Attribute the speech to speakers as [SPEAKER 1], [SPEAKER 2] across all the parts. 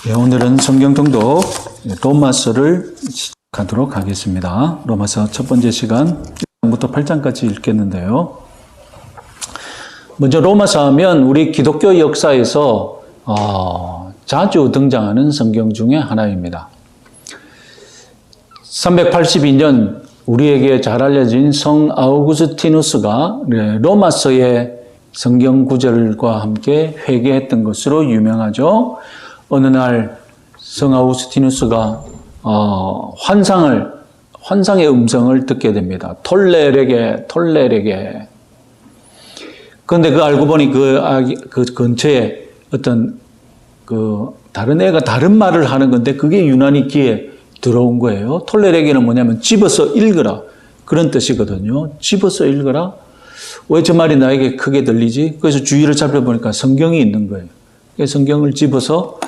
[SPEAKER 1] 네, 오늘은 성경 통독 로마서를 시작하도록 하겠습니다. 로마서 첫 번째 시간 1장부터 8장까지 읽겠는데요. 먼저 로마서 하면 우리 기독교 역사에서 자주 등장하는 성경 중에 하나입니다. 382년 우리에게 잘 알려진 성 아우구스티누스가 로마서의 성경 구절과 함께 회개했던 것으로 유명하죠. 어느 날 성 아우구스티누스가 환상의 음성을 듣게 됩니다. 톨레르게. 그런데 알고 보니 그 근처에 어떤 다른 애가 다른 말을 하는 건데 그게 유난히 귀에 들어온 거예요. 톨레르게는 뭐냐면 집어서 읽어라. 그런 뜻이거든요. 집어서 읽어라. 왜 저 말이 나에게 크게 들리지? 그래서 주위를 살펴보니까 성경이 있는 거예요. 성경을 집어서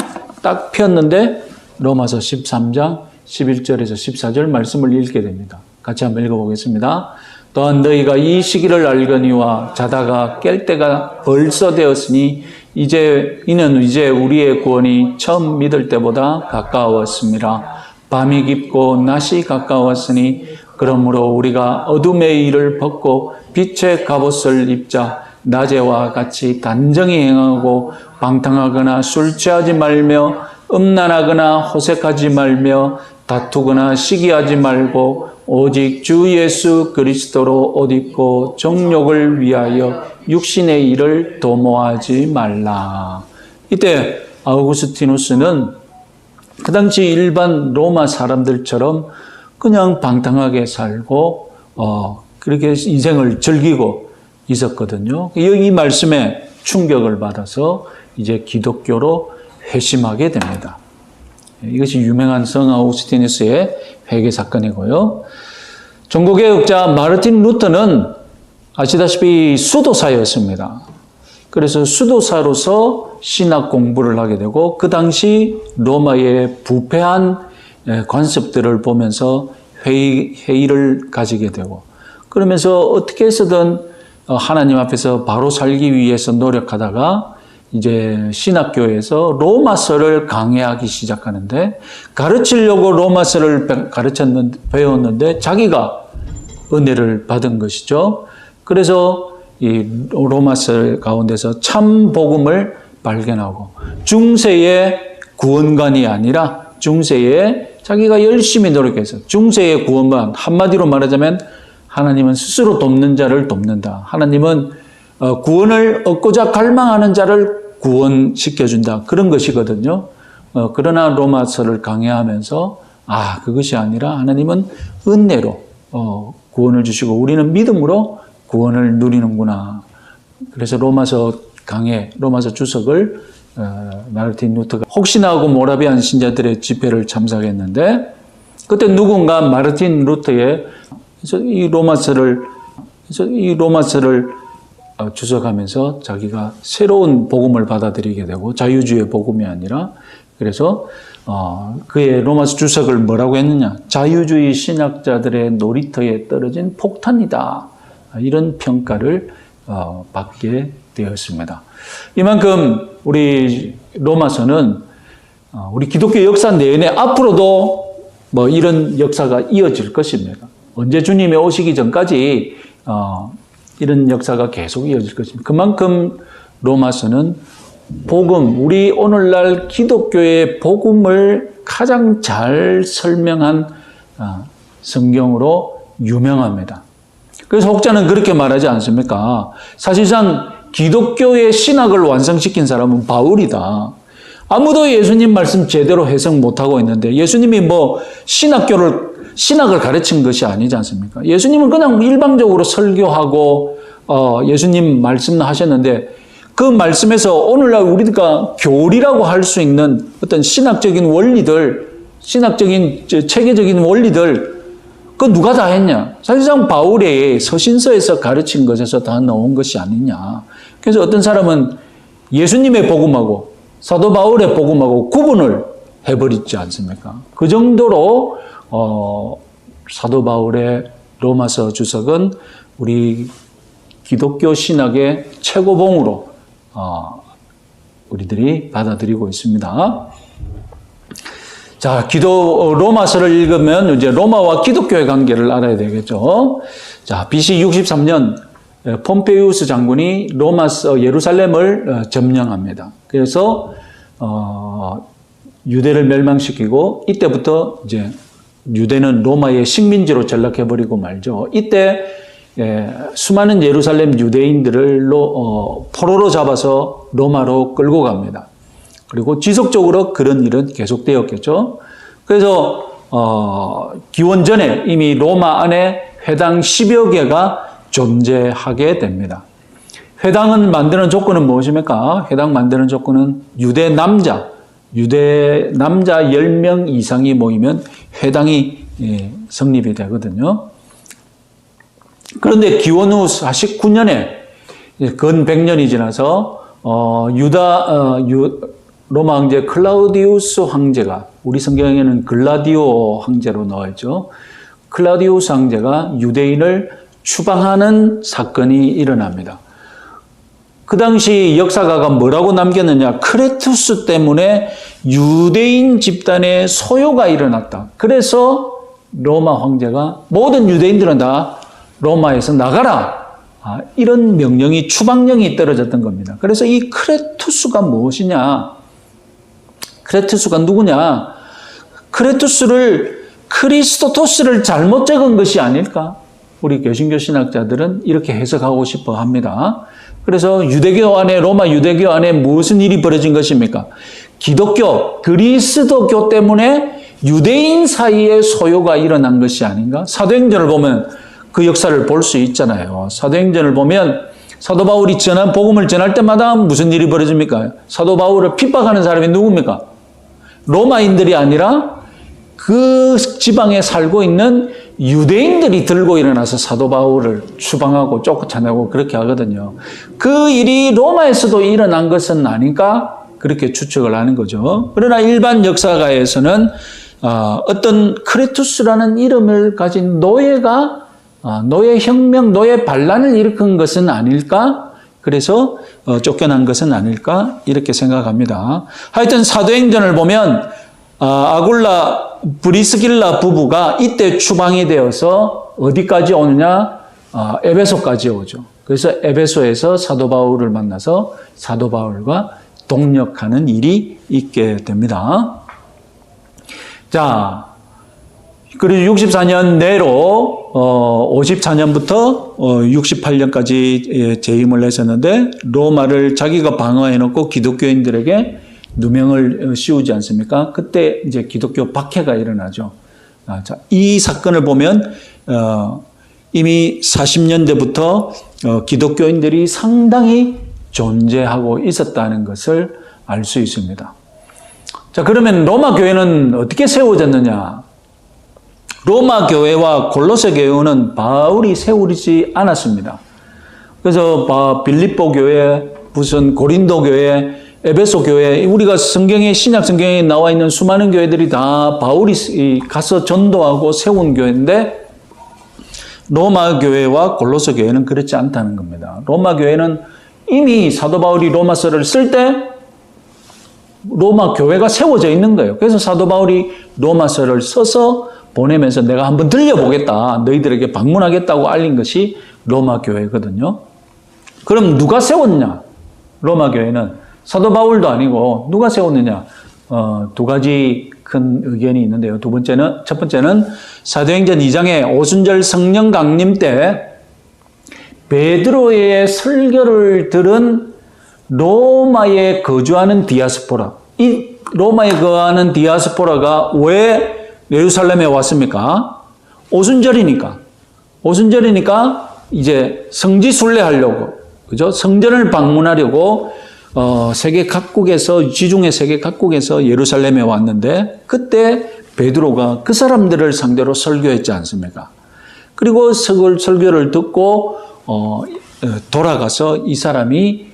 [SPEAKER 1] 딱 폈는데 로마서 13장 11절에서 14절 말씀을 읽게 됩니다. 같이 한번 읽어보겠습니다. 또한 너희가 이 시기를 알거니와 자다가 깰 때가 벌써 되었으니 이는 이제 우리의 구원이 처음 믿을 때보다 가까웠습니다. 밤이 깊고 낮이 가까웠으니 그러므로 우리가 어둠의 일을 벗고 빛의 갑옷을 입자. 낮에와 같이 단정히 행하고 방탕하거나 술 취하지 말며 음란하거나 호색하지 말며 다투거나 시기하지 말고 오직 주 예수 그리스도로 옷 입고 정욕을 위하여 육신의 일을 도모하지 말라. 이때 아우구스티누스는 그 당시 일반 로마 사람들처럼 그냥 방탕하게 살고 그렇게 인생을 즐기고 있었거든요. 이 말씀에 충격을 받아서 이제 기독교로 회심하게 됩니다. 이것이 유명한 성 아우구스티누스의 회개 사건이고요. 종교개혁자 마르틴 루터는 아시다시피 수도사였습니다. 그래서 수도사로서 신학 공부를 하게 되고 그 당시 로마의 부패한 관습들을 보면서 회의를 가지게 되고 그러면서 어떻게 해서든 하나님 앞에서 바로 살기 위해서 노력하다가 이제 신학교에서 로마서를 강해하기 시작하는데 가르치려고 로마서를 배웠는데 자기가 은혜를 받은 것이죠. 그래서 이 로마서 가운데서 참 복음을 발견하고 중세의 구원관이 아니라 중세의 자기가 열심히 노력해서 중세의 구원관, 한마디로 말하자면 하나님은 스스로 돕는 자를 돕는다. 하나님은 구원을 얻고자 갈망하는 자를 구원시켜준다. 그런 것이거든요. 그러나 로마서를 강해하면서 그것이 아니라 하나님은 은혜로 구원을 주시고 우리는 믿음으로 구원을 누리는구나. 그래서 로마서 주석을 마르틴 루터가 혹시나 하고 모라비안 신자들의 집회를 참석했는데 그때 누군가 마르틴 루터의 이 로마서를 주석하면서 자기가 새로운 복음을 받아들이게 되고 자유주의 복음이 아니라 그래서 그의 로마서 주석을 뭐라고 했느냐? 자유주의 신학자들의 놀이터에 떨어진 폭탄이다. 이런 평가를 받게 되었습니다. 이만큼 우리 로마서는 우리 기독교 역사 내내 앞으로도 이런 역사가 이어질 것입니다. 언제 주님이 오시기 전까지 이런 역사가 계속 이어질 것입니다. 그만큼 로마서는 우리 오늘날 기독교의 복음을 가장 잘 설명한 성경으로 유명합니다. 그래서 혹자는 그렇게 말하지 않습니까? 사실상 기독교의 신학을 완성시킨 사람은 바울이다. 아무도 예수님 말씀 제대로 해석 못하고 있는데 예수님이 신학을 가르친 것이 아니지 않습니까? 예수님은 그냥 일방적으로 설교하고 예수님 말씀하셨는데 그 말씀에서 오늘날 우리가 교리라고 할 수 있는 어떤 신학적인 원리들, 체계적인 원리들 그거 누가 다 했냐? 사실상 바울의 서신서에서 가르친 것에서 다 나온 것이 아니냐. 그래서 어떤 사람은 예수님의 복음하고 사도 바울의 복음하고 구분을 해버리지 않습니까? 그 정도로 사도 바울의 로마서 주석은 우리 기독교 신학의 최고봉으로 우리들이 받아들이고 있습니다. 자, 로마서를 읽으면 이제 로마와 기독교의 관계를 알아야 되겠죠. 자, BC 63년 폼페이우스 장군이 예루살렘을 점령합니다. 그래서 유대를 멸망시키고 이때부터 이제 유대는 로마의 식민지로 전락해버리고 말죠. 이때 수많은 예루살렘 유대인들을 포로로 잡아서 로마로 끌고 갑니다. 그리고 지속적으로 그런 일은 계속되었겠죠. 그래서 기원전에 이미 로마 안에 회당 10여 개가 존재하게 됩니다. 회당을 만드는 조건은 무엇입니까? 회당 만드는 조건은 유대 남자 10명 이상이 모이면 회당이 성립이 되거든요. 그런데 기원 후 49년에 근 100년이 지나서 로마 황제 클라우디우스 황제가, 우리 성경에는 글라디오 황제로 나와 있죠. 클라우디우스 황제가 유대인을 추방하는 사건이 일어납니다. 그 당시 역사가가 뭐라고 남겼느냐? 크레투스 때문에 유대인 집단의 소요가 일어났다. 그래서 로마 황제가 모든 유대인들은 다 로마에서 나가라. 이런 명령이, 추방령이 떨어졌던 겁니다. 그래서 이 크레투스가 무엇이냐? 크레투스가 누구냐? 크리스토토스를 잘못 적은 것이 아닐까? 우리 개신교 신학자들은 이렇게 해석하고 싶어 합니다. 그래서 로마 유대교 안에 무슨 일이 벌어진 것입니까? 그리스도교 때문에 유대인 사이에 소요가 일어난 것이 아닌가? 사도행전을 보면 그 역사를 볼 수 있잖아요. 사도행전을 보면 사도 바울이 복음을 전할 때마다 무슨 일이 벌어집니까? 사도 바울을 핍박하는 사람이 누굽니까? 로마인들이 아니라 그 지방에 살고 있는 유대인들이 들고 일어나서 사도 바울을 추방하고 쫓아내고 그렇게 하거든요. 그 일이 로마에서도 일어난 것은 아닌가? 그렇게 추측을 하는 거죠. 그러나 일반 역사가에서는 어떤 크레투스라는 이름을 가진 노예가 노예혁명, 노예 반란을 일으킨 것은 아닐까? 그래서 쫓겨난 것은 아닐까? 이렇게 생각합니다. 하여튼 사도행전을 보면 아굴라 브리스길라 부부가 이때 추방이 되어서 어디까지 오느냐? 에베소까지 오죠. 그래서 에베소에서 사도 바울을 만나서 사도 바울과 동역하는 일이 있게 됩니다. 자, 그리고 64년 내로 54년부터 68년까지 재임을 했었는데 로마를 자기가 방어해놓고 기독교인들에게 누명을 씌우지 않습니까? 그때 이제 기독교 박해가 일어나죠. 자, 이 사건을 보면 이미 40년대부터 기독교인들이 상당히 존재하고 있었다는 것을 알 수 있습니다. 자, 그러면 로마 교회는 어떻게 세워졌느냐? 로마 교회와 골로새 교회는 바울이 세우지 않았습니다. 그래서 빌립보 교회, 무슨 고린도 교회, 에베소 교회, 우리가 신약 성경에 나와 있는 수많은 교회들이 다 바울이 가서 전도하고 세운 교회인데 로마 교회와 골로새 교회는 그렇지 않다는 겁니다. 로마 교회는 이미 사도 바울이 로마서를 쓸 때 로마 교회가 세워져 있는 거예요. 그래서 사도 바울이 로마서를 써서 보내면서 내가 한번 들려보겠다, 너희들에게 방문하겠다고 알린 것이 로마 교회거든요. 그럼 누가 세웠냐? 로마 교회는 사도 바울도 아니고 누가 세웠느냐? 두 가지 큰 의견이 있는데요. 첫 번째는 사도행전 2장에 오순절 성령 강림 때 베드로의 설교를 들은 로마에 거주하는 디아스포라. 이 로마에 거하는 디아스포라가 왜 예루살렘에 왔습니까? 오순절이니까 이제 성지 순례하려고, 그죠? 성전을 방문하려고 세계 각국에서, 지중해 세계 각국에서 예루살렘에 왔는데 그때 베드로가 그 사람들을 상대로 설교했지 않습니까? 그리고 설교를 듣고 돌아가서 이 사람이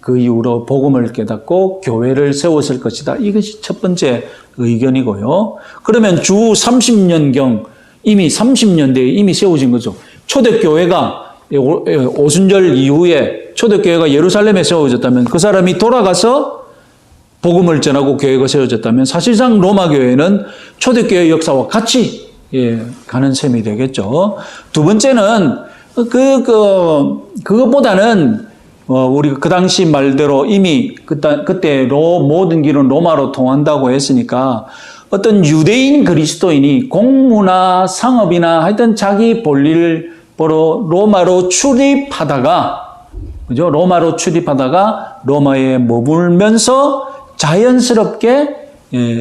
[SPEAKER 1] 그 이후로 복음을 깨닫고 교회를 세웠을 것이다. 이것이 첫 번째 의견이고요. 그러면 주 30년경 이미 30년대에 이미 세워진 거죠. 초대교회가 오순절 이후에 초대교회가 예루살렘에 세워졌다면 그 사람이 돌아가서 복음을 전하고 교회가 세워졌다면 사실상 로마 교회는 초대교회 역사와 같이 가는 셈이 되겠죠. 두 번째는 그것보다는 우리 그 당시 말대로 이미 그때 모든 길은 로마로 통한다고 했으니까 어떤 유대인 그리스도인이 공무나 상업이나 하여튼 자기 볼일을 보러 로마로 출입하다가 로마에 머물면서 자연스럽게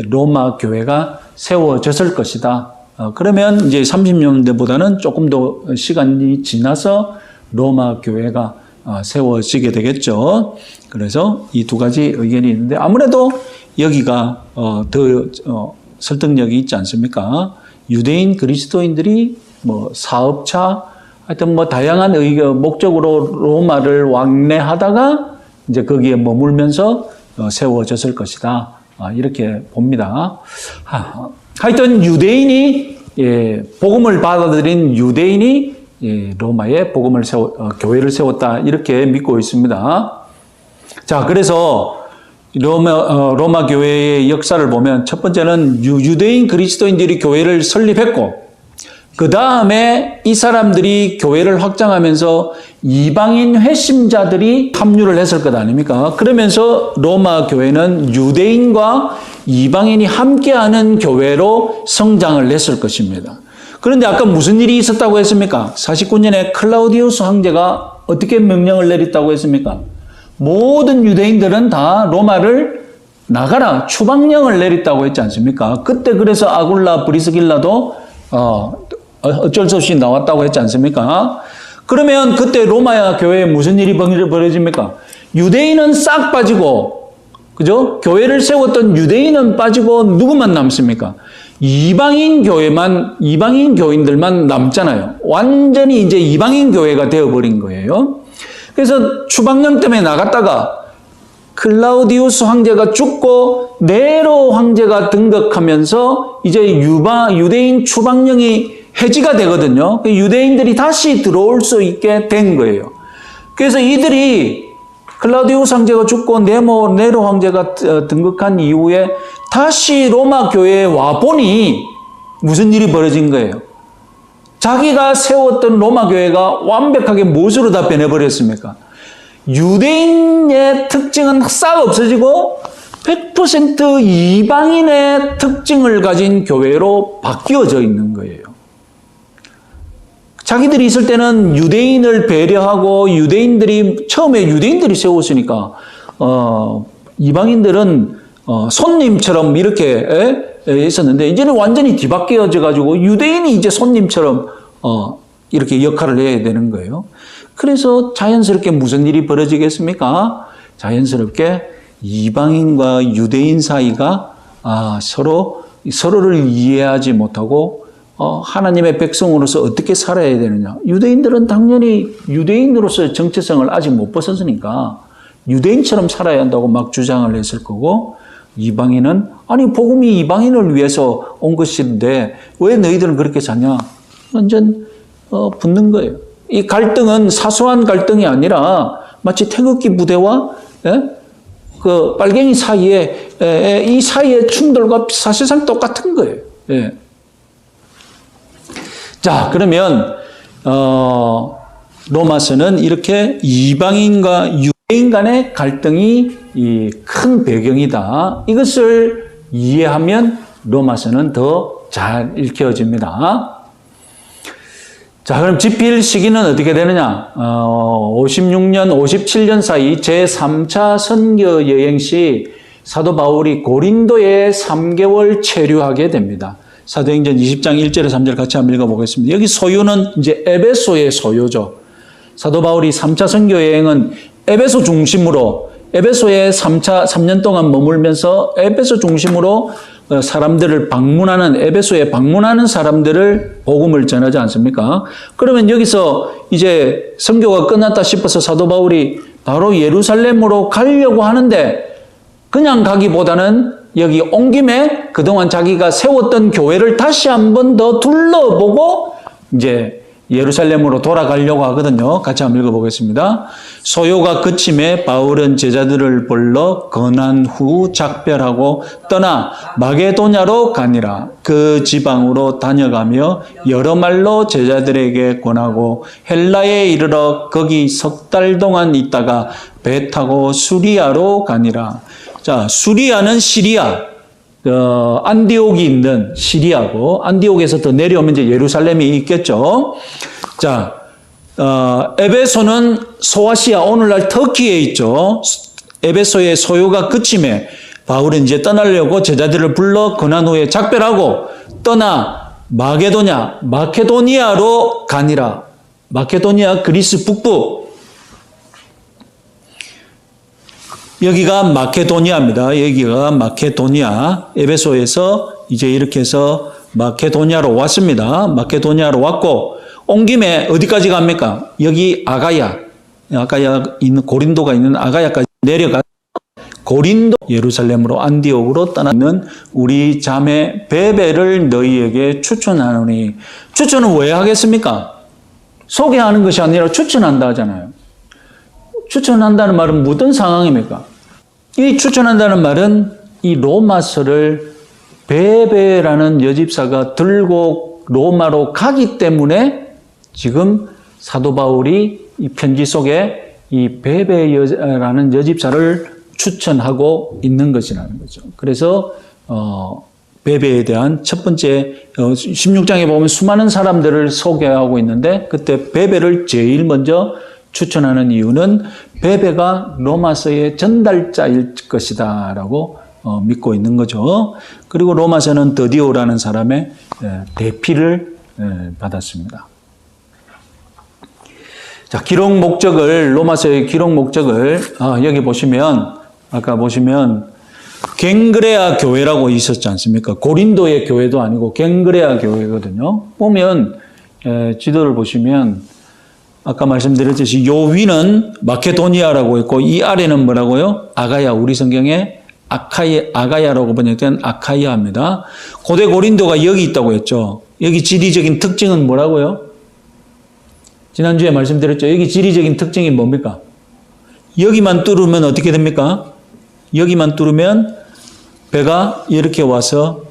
[SPEAKER 1] 로마 교회가 세워졌을 것이다. 그러면 이제 30년대보다는 조금 더 시간이 지나서 로마 교회가 세워지게 되겠죠. 그래서 이 두 가지 의견이 있는데 아무래도 여기가 더 설득력이 있지 않습니까? 유대인 그리스도인들이 뭐 사업차 하여튼 뭐 다양한 목적으로 로마를 왕래하다가 이제 거기에 머물면서 세워졌을 것이다. 이렇게 봅니다. 하여튼 유대인이 복음을 받아들인 유대인이 로마에 교회를 세웠다 이렇게 믿고 있습니다. 자, 그래서 로마 교회의 역사를 보면 첫 번째는 유대인 그리스도인들이 교회를 설립했고 그 다음에 이 사람들이 교회를 확장하면서 이방인 회심자들이 합류를 했을 것 아닙니까? 그러면서 로마 교회는 유대인과 이방인이 함께하는 교회로 성장을 했을 것입니다. 그런데 아까 무슨 일이 있었다고 했습니까? 49년에 클라우디우스 황제가 어떻게 명령을 내렸다고 했습니까? 모든 유대인들은 다 로마를 나가라, 추방령을 내렸다고 했지 않습니까? 그때 그래서 아굴라 브리스길라도 어쩔 수 없이 나왔다고 했지 않습니까? 그러면 그때 로마 교회에 무슨 일이 벌어집니까? 유대인은 싹 빠지고, 그죠? 교회를 세웠던 유대인은 빠지고 누구만 남습니까? 이방인 교인들만 남잖아요. 완전히 이제 이방인 교회가 되어버린 거예요. 그래서 추방령 때문에 나갔다가 클라우디우스 황제가 죽고 네로 황제가 등극하면서 이제 유대인 추방령이 해지가 되거든요. 유대인들이 다시 들어올 수 있게 된 거예요. 그래서 이들이 클라우디우스 황제가 죽고 네로 황제가 등극한 이후에 다시 로마 교회에 와보니 무슨 일이 벌어진 거예요? 자기가 세웠던 로마 교회가 완벽하게 무엇으로 다 변해버렸습니까? 유대인의 특징은 싹 없어지고 100% 이방인의 특징을 가진 교회로 바뀌어져 있는 거예요. 자기들이 있을 때는 유대인을 배려하고 처음에 유대인들이 세웠으니까 이방인들은 손님처럼 이렇게 있었는데 이제는 완전히 뒤바뀌어져 가지고 유대인이 이제 손님처럼 이렇게 역할을 해야 되는 거예요. 그래서 자연스럽게 무슨 일이 벌어지겠습니까? 자연스럽게 이방인과 유대인 사이가 서로를 이해하지 못하고 하나님의 백성으로서 어떻게 살아야 되느냐. 유대인들은 당연히 유대인으로서의 정체성을 아직 못 벗었으니까 유대인처럼 살아야 한다고 막 주장을 했을 거고 이방인은 아니 복음이 이방인을 위해서 온 것인데 왜 너희들은 그렇게 사냐. 완전 붙는 거예요. 이 갈등은 사소한 갈등이 아니라 마치 태극기 부대와 그 빨갱이 사이에 이 사이의 충돌과 사실상 똑같은 거예요. 예. 자, 그러면 로마서는 이렇게 이방인과 유대인 간의 갈등이 이 큰 배경이다. 이것을 이해하면 로마서는 더 잘 읽혀집니다. 자, 그럼 집필 시기는 어떻게 되느냐? 56년, 57년 사이 제3차 선교 여행 시 사도 바울이 고린도에 3개월 체류하게 됩니다. 사도행전 20장 1절에 3절 같이 한번 읽어보겠습니다. 여기 소유는 이제 에베소의 소유죠. 사도 바울이 3차 선교 여행은 에베소 중심으로 에베소에 3년 동안 머물면서 에베소 중심으로 사람들을 에베소에 방문하는 사람들을 복음을 전하지 않습니까? 그러면 여기서 이제 선교가 끝났다 싶어서 사도 바울이 바로 예루살렘으로 가려고 하는데 그냥 가기보다는 여기 온 김에 그동안 자기가 세웠던 교회를 다시 한 번 더 둘러보고 이제 예루살렘으로 돌아가려고 하거든요. 같이 한번 읽어보겠습니다. 소요가 그침에 바울은 제자들을 불러 건한 후 작별하고 떠나 마게도냐로 가니라. 그 지방으로 다녀가며 여러 말로 제자들에게 권하고 헬라에 이르러 거기 석 달 동안 있다가 배 타고 수리아로 가니라. 자, 수리아는 시리아. 안디옥이 있는 시리아고, 안디옥에서 더 내려오면 이제 예루살렘이 있겠죠. 자, 에베소는 소아시아, 오늘날 터키에 있죠. 에베소의 소요가 그침에 바울은 이제 떠나려고 제자들을 불러 건한 후에 작별하고 떠나 마케도니아로 가니라. 마케도니아 그리스 북부. 여기가 마케도니아입니다. 여기가 마케도니아. 에베소에서 이제 이렇게 해서 마케도니아로 왔습니다. 마케도니아로 왔고, 온 김에 어디까지 갑니까? 여기 아가야 있는, 고린도가 있는 아가야까지 내려가, 고린도, 예루살렘으로 안디옥으로 떠나는 우리 자매 베베를 너희에게 추천하노니. 추천은 왜 하겠습니까? 소개하는 것이 아니라 추천한다 하잖아요. 추천한다는 말은 무슨 상황입니까? 이 추천한다는 말은 이 로마서를 베베라는 여집사가 들고 로마로 가기 때문에 지금 사도 바울이 이 편지 속에 이 베베라는 여집사를 추천하고 있는 것이라는 거죠. 그래서 베베에 대한 첫 번째 16장에 보면 수많은 사람들을 소개하고 있는데 그때 베베를 제일 먼저 추천하는 이유는 베베가 로마서의 전달자일 것이다 라고 믿고 있는 거죠. 그리고 로마서는 드디오라는 사람의 대피를 받았습니다. 자, 기록 목적을, 로마서의 기록 목적을 여기 보시면, 아까 보시면 갱그레아 교회라고 있었지 않습니까? 고린도의 교회도 아니고 갱그레아 교회거든요. 보면 지도를 보시면 아까 말씀드렸듯이 요 위는 마케도니아라고 있고 이 아래는 뭐라고요? 아가야. 우리 성경에 아가야라고 번역된 아카이아입니다. 고대 고린도가 여기 있다고 했죠. 여기 지리적인 특징은 뭐라고요? 지난주에 말씀드렸죠. 여기 지리적인 특징이 뭡니까? 여기만 뚫으면 어떻게 됩니까? 여기만 뚫으면 배가 이렇게 와서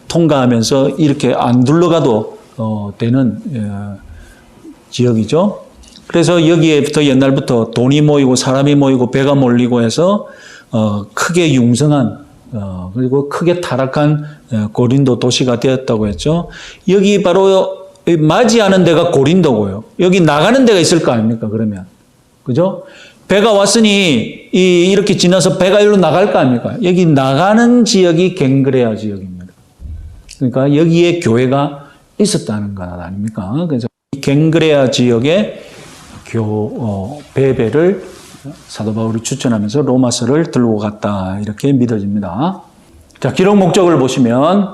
[SPEAKER 1] 통과하면서 이렇게 안 둘러가도 되는 지역이죠. 그래서 여기에부터 옛날부터 돈이 모이고 사람이 모이고 배가 몰리고 해서 크게 융성한 그리고 크게 타락한 고린도 도시가 되었다고 했죠. 여기 바로 맞이하는 데가 고린도고요. 여기 나가는 데가 있을 거 아닙니까? 그러면 그죠? 배가 왔으니 이렇게 지나서 배가 일로 나갈 거 아닙니까? 여기 나가는 지역이 갱그레아 지역입니다. 그러니까 여기에 교회가 있었다는 것 아닙니까? 그래서 갱그레아 지역의 베베를 사도 바울이 추천하면서 로마서를 들고 갔다 이렇게 믿어집니다. 자, 기록 목적을 보시면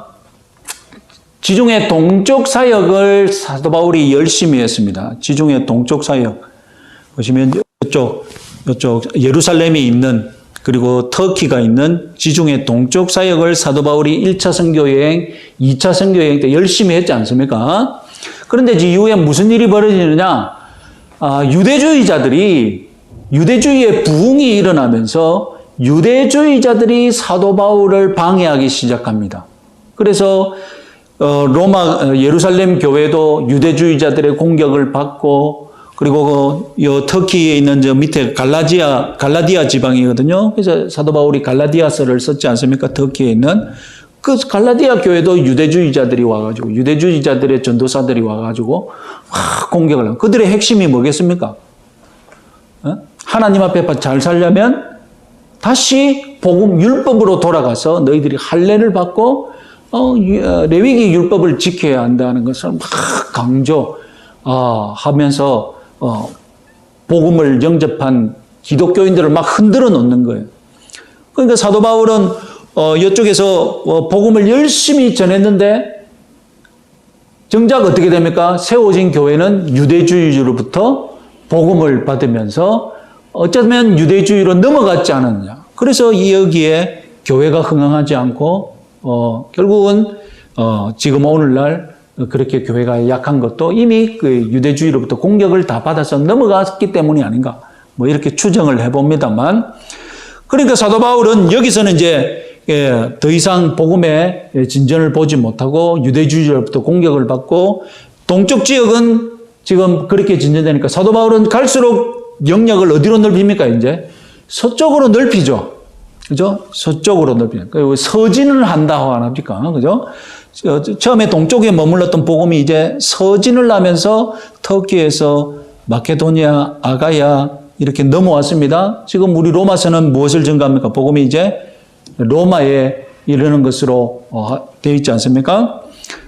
[SPEAKER 1] 지중해 동쪽 사역을 사도 바울이 열심히 했습니다. 지중해 동쪽 사역 보시면 이쪽 예루살렘이 있는 그리고 터키가 있는 지중해 동쪽 사역을 사도 바울이 1차 선교여행, 2차 선교여행 때 열심히 했지 않습니까? 그런데 이후에 무슨 일이 벌어지느냐? 유대주의의 부흥이 일어나면서 유대주의자들이 사도 바울을 방해하기 시작합니다. 그래서 예루살렘 교회도 유대주의자들의 공격을 받고 그리고 터키에 있는 저 밑에 갈라디아 지방이거든요. 그래서 사도 바울이 갈라디아서를 썼지 않습니까? 터키에 있는 그 갈라디아 교회도 유대주의자들이 와가지고 유대주의자들의 전도사들이 와가지고 공격을 하고 그들의 핵심이 뭐겠습니까? 하나님 앞에 잘 살려면 다시 복음 율법으로 돌아가서 너희들이 할례를 받고 레위기 율법을 지켜야 한다는 것을 막 강조하면서 복음을 영접한 기독교인들을 막 흔들어 놓는 거예요. 그러니까 사도 바울은 이쪽에서 복음을 열심히 전했는데 정작 어떻게 됩니까? 세워진 교회는 유대주의로부터 복음을 받으면서 어쩌면 유대주의로 넘어갔지 않았느냐. 그래서 여기에 교회가 흥황하지 않고 결국은 지금 오늘날 그렇게 교회가 약한 것도 이미 그 유대주의로부터 공격을 다 받아서 넘어갔기 때문이 아닌가. 뭐 이렇게 추정을 해봅니다만. 그러니까 사도 바울은 여기서는 이제 더 이상 복음의 진전을 보지 못하고 유대주의로부터 공격을 받고 동쪽 지역은 지금 그렇게 진전되니까 사도 바울은 갈수록 영역을 어디로 넓힙니까, 이제? 서쪽으로 넓히죠. 그죠? 서쪽으로 넓히죠. 그리고 서진을 한다고 안 합니까? 그죠? 처음에 동쪽에 머물렀던 복음이 이제 서진을 하면서 터키에서 마케도니아, 아가야 이렇게 넘어왔습니다. 지금 우리 로마서는 무엇을 증가합니까? 복음이 이제 로마에 이르는 것으로 되어 있지 않습니까?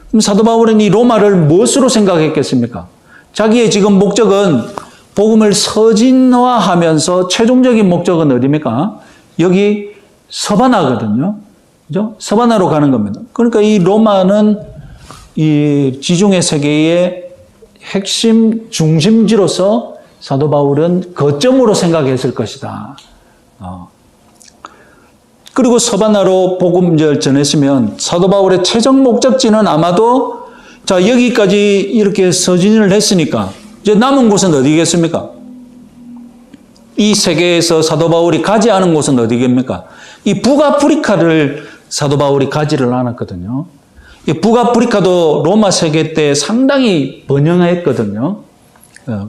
[SPEAKER 1] 그럼 사도 바울은 이 로마를 무엇으로 생각했겠습니까? 자기의 지금 목적은 복음을 서진화하면서 최종적인 목적은 어디입니까? 여기 서바나거든요. 그죠? 서바나로 가는 겁니다. 그러니까 이 로마는 이 지중해 세계의 핵심 중심지로서 사도 바울은 거점으로 생각했을 것이다. 그리고 서바나로 복음을 전했으면 사도 바울의 최종 목적지는 아마도 자 여기까지 이렇게 서진을 했으니까 이제 남은 곳은 어디겠습니까? 이 세계에서 사도 바울이 가지 않은 곳은 어디겠습니까? 이 북아프리카를 사도 바울이 가지를 않았거든요. 이 북아프리카도 로마 세계 때 상당히 번영했거든요.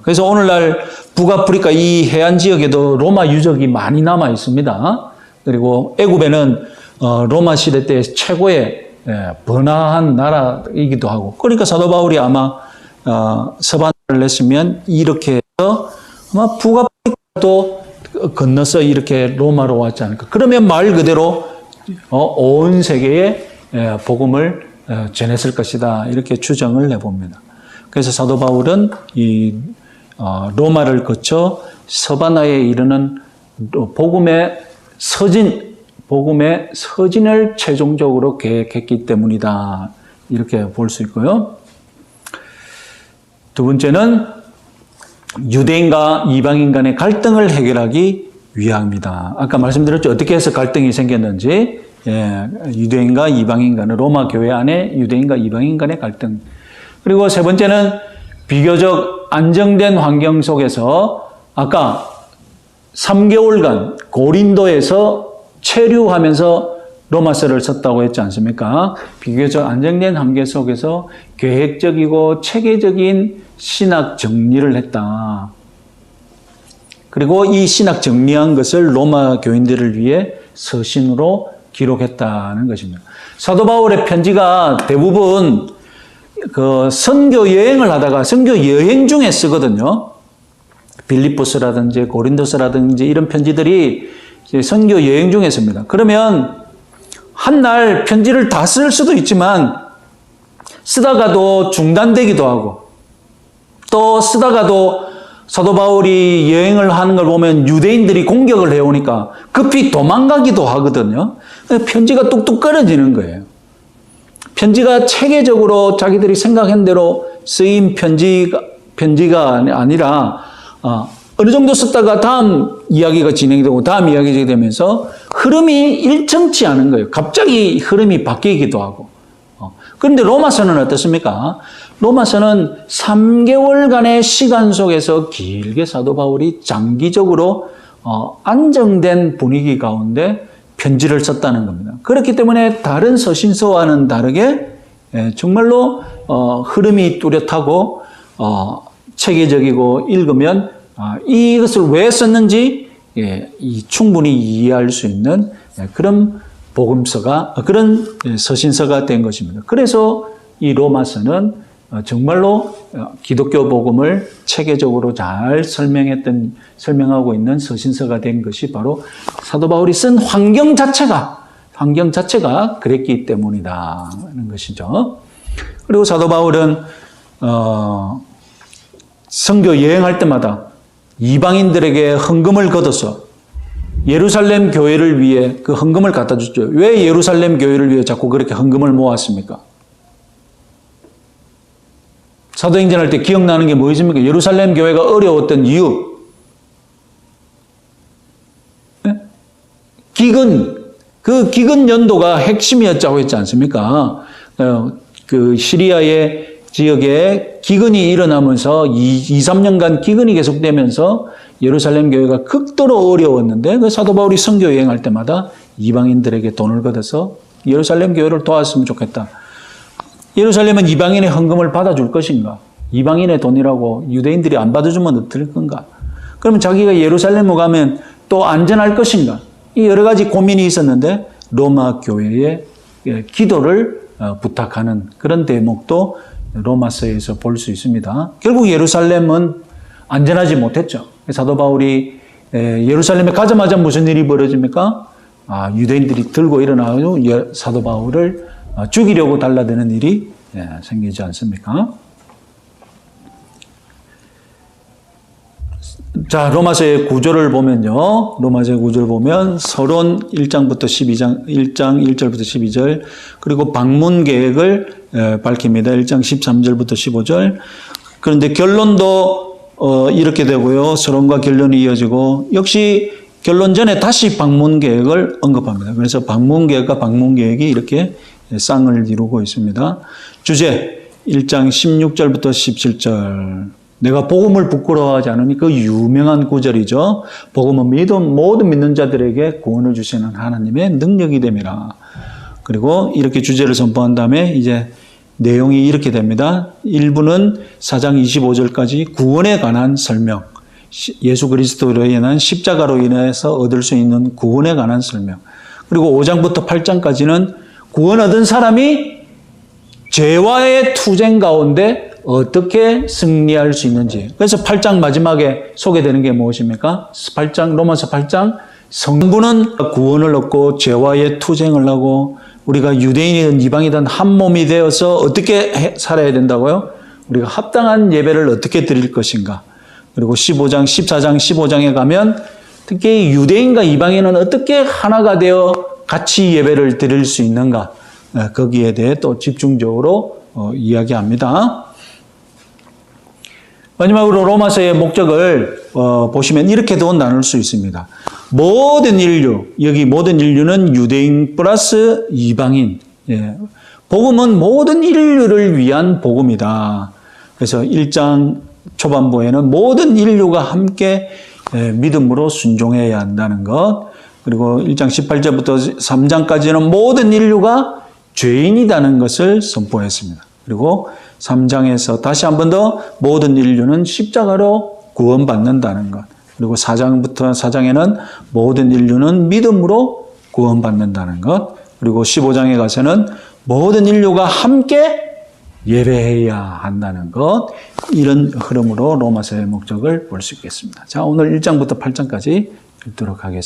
[SPEAKER 1] 그래서 오늘날 북아프리카 이 해안 지역에도 로마 유적이 많이 남아 있습니다. 그리고 애굽에는 로마 시대 때 최고의 번화한 나라이기도 하고, 그러니까 사도 바울이 아마 서바나를 냈으면 이렇게 해서 아마 북아프리카도 건너서 이렇게 로마로 왔지 않을까. 그러면 말 그대로 온 세계에 복음을 전했을 것이다. 이렇게 추정을 해봅니다. 그래서 사도 바울은 이 로마를 거쳐 서바나에 이르는 복음의 서진을 최종적으로 계획했기 때문이다. 이렇게 볼 수 있고요. 두 번째는 유대인과 이방인 간의 갈등을 해결하기 위함이다. 아까 말씀드렸죠. 어떻게 해서 갈등이 생겼는지. 유대인과 이방인 간의 로마 교회 안에 유대인과 이방인 간의 갈등. 그리고 세 번째는 비교적 안정된 환경 속에서 아까 3개월간 고린도에서 체류하면서 로마서를 썼다고 했지 않습니까? 비교적 안정된 환경 속에서 계획적이고 체계적인 신학 정리를 했다. 그리고 이 신학 정리한 것을 로마 교인들을 위해 서신으로 기록했다는 것입니다. 사도 바울의 편지가 대부분 그 선교 여행을 하다가 선교 여행 중에 쓰거든요. 빌립보서라든지 고린도서라든지 이런 편지들이 선교 여행 중에 씁니다. 그러면 한 날 편지를 다 쓸 수도 있지만 쓰다가도 중단되기도 하고 또 쓰다가도 사도 바울이 여행을 하는 걸 보면 유대인들이 공격을 해오니까 급히 도망가기도 하거든요. 편지가 뚝뚝 끊어지는 거예요. 편지가 체계적으로 자기들이 생각한 대로 쓰인 편지가 아니라 어느 정도 썼다가 다음 이야기가 진행되고 다음 이야기가 되면서 흐름이 일정치 않은 거예요. 갑자기 흐름이 바뀌기도 하고. 그런데 로마서는 어떻습니까? 로마서는 3개월간의 시간 속에서 길게 사도 바울이 장기적으로 안정된 분위기 가운데 편지를 썼다는 겁니다. 그렇기 때문에 다른 서신서와는 다르게 정말로 흐름이 뚜렷하고 체계적이고 읽으면 이것을 왜 썼는지 충분히 이해할 수 있는 그런 그런 서신서가 된 것입니다. 그래서 이 로마서는 정말로 기독교 복음을 체계적으로 잘 설명하고 있는 서신서가 된 것이 바로 사도 바울이 쓴 환경 자체가 그랬기 때문이다 하는 것이죠. 그리고 사도 바울은 선교 여행할 때마다 이방인들에게 헌금을 걷어서 예루살렘 교회를 위해 그 헌금을 갖다 줬죠. 왜 예루살렘 교회를 위해 자꾸 그렇게 헌금을 모았습니까? 사도행전 할 때 기억나는 게 뭐 있습니까? 예루살렘 교회가 어려웠던 이유. 네? 기근 연도가 핵심이었다고 했지 않습니까? 그 시리아의 지역에 기근이 일어나면서 2-3년간 기근이 계속되면서 예루살렘 교회가 극도로 어려웠는데 그 사도 바울이 선교 여행할 때마다 이방인들에게 돈을 걷어서 예루살렘 교회를 도왔으면 좋겠다. 예루살렘은 이방인의 헌금을 받아줄 것인가? 이방인의 돈이라고 유대인들이 안 받아주면 어떨 건가? 그러면 자기가 예루살렘에 가면 또 안전할 것인가? 이 여러 가지 고민이 있었는데 로마 교회에 기도를 부탁하는 그런 대목도 로마서에서 볼 수 있습니다. 결국 예루살렘은 안전하지 못했죠. 사도 바울이 예루살렘에 가자마자 무슨 일이 벌어집니까? 유대인들이 들고 일어나서 사도 바울을 죽이려고 달라드는 일이 생기지 않습니까? 자, 로마서의 구조를 보면요. 로마서의 구조를 보면 서론 1장부터 12장, 1장 1절부터 12절, 그리고 방문 계획을 밝힙니다. 1장 13절부터 15절. 그런데 결론도 이렇게 되고요. 서론과 결론이 이어지고, 역시 결론 전에 다시 방문 계획을 언급합니다. 그래서 방문 계획과 방문 계획이 이렇게 쌍을 이루고 있습니다. 주제 1장 16절부터 17절. 내가 복음을 부끄러워하지 않으니 그 유명한 구절이죠. 복음은 모든 믿는 자들에게 구원을 주시는 하나님의 능력이 됨이라. 그리고 이렇게 주제를 선포한 다음에 이제 내용이 이렇게 됩니다. 1부는 4장 25절까지 구원에 관한 설명, 예수 그리스도로 인한 십자가로 인해서 얻을 수 있는 구원에 관한 설명. 그리고 5장부터 8장까지는 구원 얻은 사람이 죄와의 투쟁 가운데 어떻게 승리할 수 있는지. 그래서 8장 마지막에 소개되는 게 무엇입니까? 로마서 8장 성부는 구원을 얻고 죄와의 투쟁을 하고 우리가 유대인이든 이방이든 한 몸이 되어서 어떻게 살아야 된다고요? 우리가 합당한 예배를 어떻게 드릴 것인가. 그리고 15장, 14장, 15장에 가면 특히 유대인과 이방인은 어떻게 하나가 되어 같이 예배를 드릴 수 있는가. 거기에 대해 또 집중적으로 이야기합니다. 마지막으로 로마서의 목적을 보시면 이렇게도 나눌 수 있습니다. 모든 인류, 여기 모든 인류는 유대인 플러스 이방인. 복음은 모든 인류를 위한 복음이다. 그래서 1장 초반부에는 모든 인류가 함께 믿음으로 순종해야 한다는 것. 그리고 1장 18절부터 3장까지는 모든 인류가 죄인이라는 것을 선포했습니다. 그리고 3장에서 다시 한 번 더 모든 인류는 십자가로 구원받는다는 것. 그리고 4장에는 모든 인류는 믿음으로 구원받는다는 것. 그리고 15장에 가서는 모든 인류가 함께 예배해야 한다는 것. 이런 흐름으로 로마서의 목적을 볼 수 있겠습니다. 자, 오늘 1장부터 8장까지 읽도록 하겠습니다.